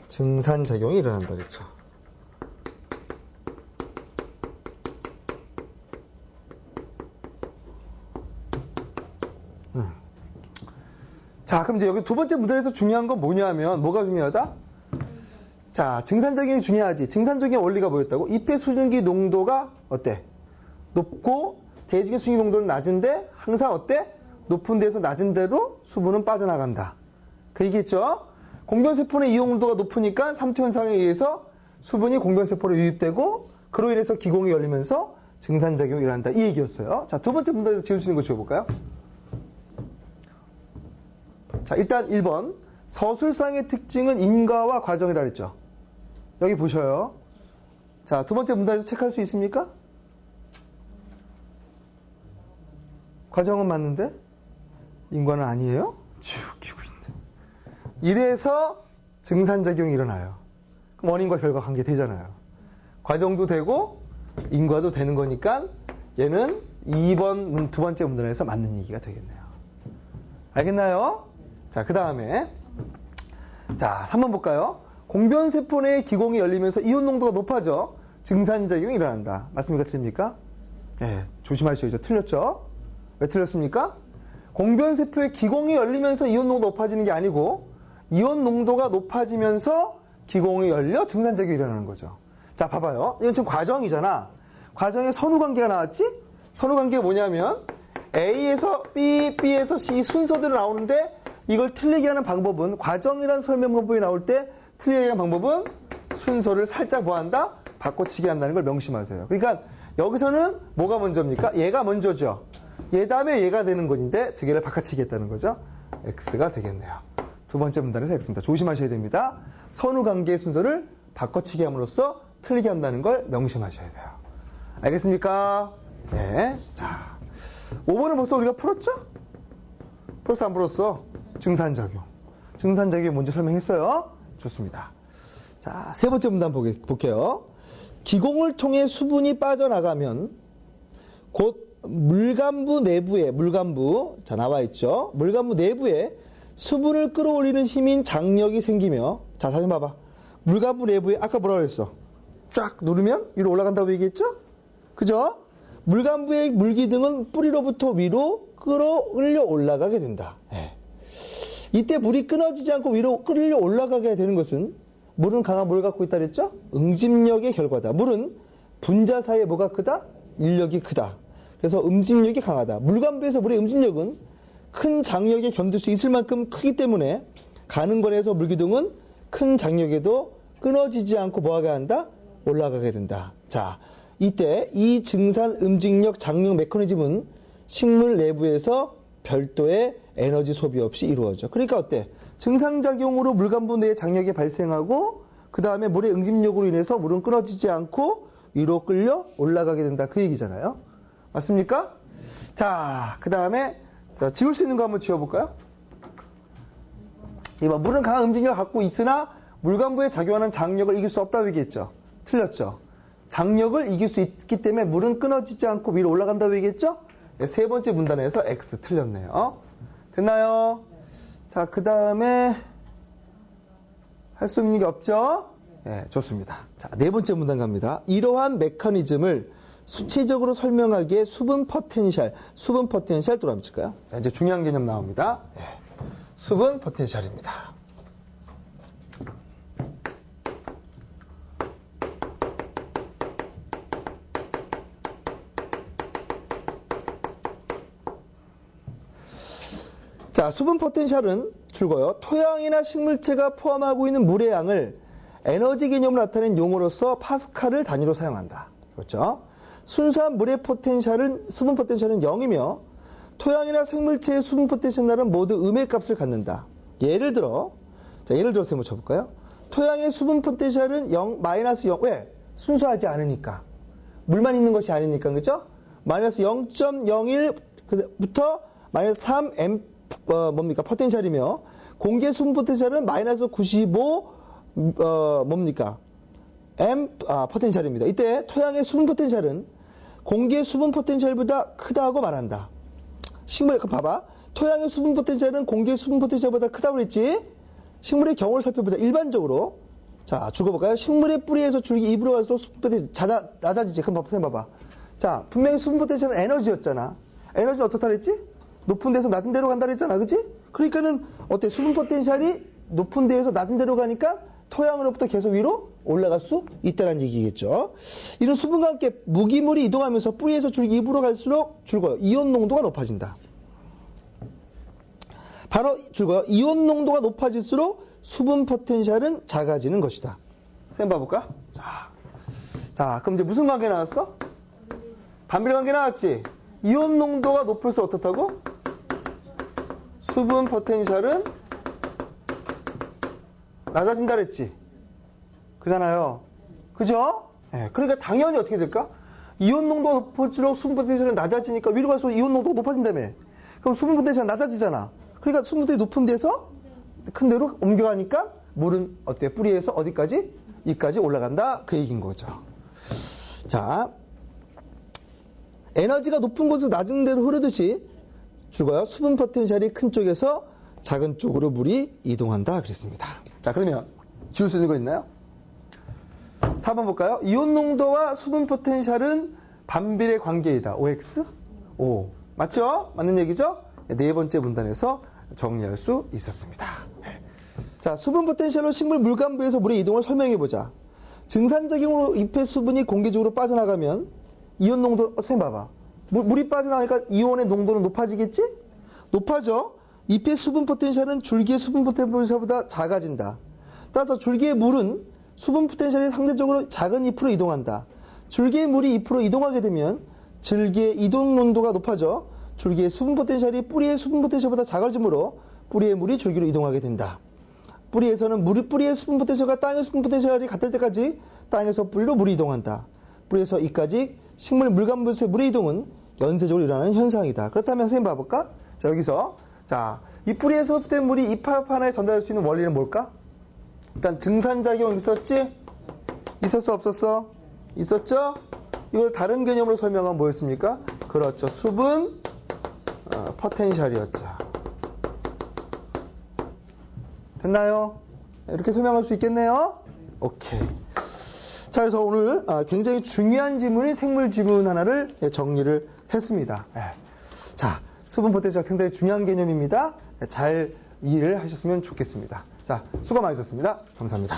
증산작용이 일어난다 그랬죠. 자, 그럼 이제 여기 두 번째 문제에서 중요한 건 뭐냐면, 뭐가 중요하다? 자, 증산작용이 중요하지. 증산작용의 원리가 뭐였다고? 잎의 수증기 농도가 어때? 높고, 대중의 수증기 농도는 낮은데, 항상 어때? 높은 데서 낮은 데로 수분은 빠져나간다. 그 얘기했죠? 공변세포 내 이온 농도가 높으니까 삼투현상에 의해서 수분이 공변세포로 유입되고, 그로 인해서 기공이 열리면서 증산작용이 일어난다. 이 얘기였어요. 자, 두 번째 문제에서 지울 수 있는 거 지워볼까요? 자, 일단 1번. 서술상의 특징은 인과와 과정이라 그랬죠. 여기 보셔요. 자, 두 번째 문단에서 체크할 수 있습니까? 과정은 맞는데 인과는 아니에요? 쭉 끼고 있네. 이래서 증산작용이 일어나요. 그럼 원인과 결과 관계 되잖아요. 과정도 되고 인과도 되는 거니까 얘는 2번 두 번째 문단에서 맞는 얘기가 되겠네요. 알겠나요? 자, 그 다음에 자, 3번 볼까요? 공변세포 내의 기공이 열리면서 이온 농도가 높아져 증산작용이 일어난다. 맞습니까? 틀립니까? 네, 조심하셔야죠. 틀렸죠? 왜 틀렸습니까? 공변세포의 기공이 열리면서 이온 농도가 높아지는 게 아니고 이온 농도가 높아지면서 기공이 열려 증산작용이 일어나는 거죠. 자, 봐봐요. 이건 지금 과정이잖아. 과정에 선후관계가 나왔지? 선후관계가 뭐냐면 A에서 B, B에서 C 순서대로 나오는데 이걸 틀리게 하는 방법은 과정이라는 설명 방법이 나올 때 틀리게 하는 방법은 순서를 살짝 뭐한다? 바꿔치기 한다는 걸 명심하세요. 그러니까 여기서는 뭐가 먼저입니까? 얘가 먼저죠. 얘 다음에 얘가 되는 건데 두 개를 바꿔치기 했다는 거죠. X가 되겠네요. 두 번째 문단에서 X입니다. 조심하셔야 됩니다. 선후관계의 순서를 바꿔치기 함으로써 틀리게 한다는 걸 명심하셔야 돼요. 알겠습니까? 네. 자, 5번은 벌써 우리가 풀었죠? 벌써 안 풀었어. 증산작용. 증산작용 먼저 설명했어요. 좋습니다. 자, 세 번째 문단 볼게요. 기공을 통해 수분이 빠져나가면 곧 물간부 내부에, 자, 나와 있죠? 물간부 내부에 수분을 끌어올리는 힘인 장력이 생기며, 자, 다시 봐봐. 물간부 내부에, 아까 뭐라고 그랬어? 쫙 누르면 위로 올라간다고 얘기했죠? 그죠? 물간부의 물기둥은 뿌리로부터 위로 끌어올려 올라가게 된다. 네. 이때 물이 끊어지지 않고 위로 끌려 올라가게 되는 것은 물은 강한 뭘 갖고 있다 그랬죠? 응집력의 결과다. 물은 분자사이에 뭐가 크다? 인력이 크다. 그래서 응집력이 강하다. 물간부에서 물의 응집력은 큰 장력에 견딜 수 있을 만큼 크기 때문에 가는 거리에서 물기둥은 큰 장력에도 끊어지지 않고 뭐하게 한다? 올라가게 된다. 자, 이때 이 증산 응집력 장력 메커니즘은 식물 내부에서 별도의 에너지 소비 없이 이루어져. 그러니까 어때? 증상작용으로 물간부 내에 장력이 발생하고 그 다음에 물의 응집력으로 인해서 물은 끊어지지 않고 위로 끌려 올라가게 된다. 그 얘기잖아요. 맞습니까? 자, 그 다음에 지울 수 있는 거 한번 지워볼까요? 이봐, 물은 강한 응집력을 갖고 있으나 물간부에 작용하는 장력을 이길 수 없다고 얘기했죠. 틀렸죠. 장력을 이길 수 있기 때문에 물은 끊어지지 않고 위로 올라간다고 얘기했죠. 세 번째 문단에서 X 틀렸네요. 됐나요? 자, 그 다음에 할 수 있는 게 없죠? 네, 좋습니다. 자, 네 번째 문단 갑니다. 이러한 메커니즘을 수치적으로 설명하기에 수분 포텐셜 또 한번 칠까요? 자, 이제 중요한 개념 나옵니다. 네, 수분 포텐셜입니다. 자, 수분 포텐셜은 줄거요. 토양이나 식물체가 포함하고 있는 물의 양을 에너지 개념으로 나타낸 용어로서 파스칼을 단위로 사용한다. 그렇죠? 순수한 물의 포텐셜은, 수분 포텐셜은 0이며 토양이나 생물체의 수분 포텐셜은 모두 음의 값을 갖는다. 예를 들어서 한번 쳐볼까요? 토양의 수분 포텐셜은 0, 마이너스 0. 왜? 순수하지 않으니까. 물만 있는 것이 아니니까. 그죠? 마이너스 0.01부터 마이너스 3 포텐셜이며 공기 수분 포텐셜은 마이너스 95 포텐셜입니다. 이때 토양의 수분 포텐셜은 공기의 수분 포텐셜보다 크다고 말한다. 식물, 봐봐. 토양의 수분 포텐셜은 공기의 수분 포텐셜보다 크다고 그랬지? 식물의 경우를 살펴보자. 일반적으로. 자, 죽어볼까요? 식물의 뿌리에서 줄기 입으로 갈수록 수분 포텐셜이 낮아지지. 그럼 봐봐. 자, 분명히 수분 포텐셜은 에너지였잖아. 에너지는 어떻다 그랬지? 높은 데서 낮은 데로 간다 그랬잖아. 그치? 그러니까는 어때? 수분 포텐셜이 높은 데에서 낮은 데로 가니까 토양으로부터 계속 위로 올라갈 수 있다는 얘기겠죠. 이런 수분과 함께 무기물이 이동하면서 뿌리에서 줄기 입으로 갈수록 줄거요. 이온 농도가 높아진다. 바로 줄거요. 이온 농도가 높아질수록 수분 포텐셜은 작아지는 것이다. 생각 봐볼까? 자, 그럼 이제 무슨 관계 나왔어? 반비례 관계 나왔지? 이온 농도가 높을수록 어떻다고? 수분 포텐셜은 낮아진다 그랬지? 그잖아요. 그죠? 네, 그러니까 당연히 어떻게 될까? 이온 농도가 높을수록 수분 포텐셜은 낮아지니까 위로 갈수록 이온 농도가 높아진다며. 그럼 수분 포텐셜은 낮아지잖아. 그러니까 수분 포텐셜이 높은 데서 큰 데로 옮겨가니까 물은 어때? 뿌리에서 어디까지? 이까지 올라간다. 그 얘기인 거죠. 자, 에너지가 높은 곳에서 낮은 데로 흐르듯이 죽어요. 수분 포텐셜이 큰 쪽에서 작은 쪽으로 물이 이동한다. 그랬습니다. 자, 그러면 지울 수 있는 거 있나요? 4번 볼까요? 이온 농도와 수분 포텐셜은 반비례 관계이다. OX? O. 맞죠? 맞는 얘기죠? 네 번째 문단에서 정리할 수 있었습니다. 자, 수분 포텐셜로 식물 물간부에서 물의 이동을 설명해 보자. 증산작용으로 잎의 수분이 공기적으로 빠져나가면 이온 농도, 선생님 봐봐. 물이 빠져나가니까 이온의 농도는 높아지겠지? 높아져. 잎의 수분 포텐셜은 줄기의 수분 포텐셜보다 작아진다. 따라서 줄기의 물은 수분 포텐셜이 상대적으로 작은 잎으로 이동한다. 줄기의 물이 잎으로 이동하게 되면 줄기의 이동 농도가 높아져 줄기의 수분 포텐셜이 뿌리의 수분 포텐셜보다 작아지므로 뿌리의 물이 줄기로 이동하게 된다. 뿌리에서는 뿌리의 수분 포텐셜과 땅의 수분 포텐셜이 같을 때까지 땅에서 뿌리로 물이 이동한다. 뿌리에서 이까지 식물 물간부에서의 물의 이동은 연쇄적으로 일어나는 현상이다. 그렇다면 선생님 봐볼까? 자, 여기서 자, 이 뿌리에서 흡수된 물이 잎 하나에 전달할 수 있는 원리는 뭘까? 일단 증산작용 있었지? 있었어 없었어? 있었죠? 이걸 다른 개념으로 설명하면 뭐였습니까? 그렇죠. 수분 포텐셜이었죠. 됐나요? 이렇게 설명할 수 있겠네요? 오케이. 자, 그래서 오늘 굉장히 중요한 지문인 생물 지문 하나를 정리를 했습니다. 자, 수분 포텐셜 상당히 중요한 개념입니다. 잘 이해를 하셨으면 좋겠습니다. 자, 수고 많으셨습니다. 감사합니다.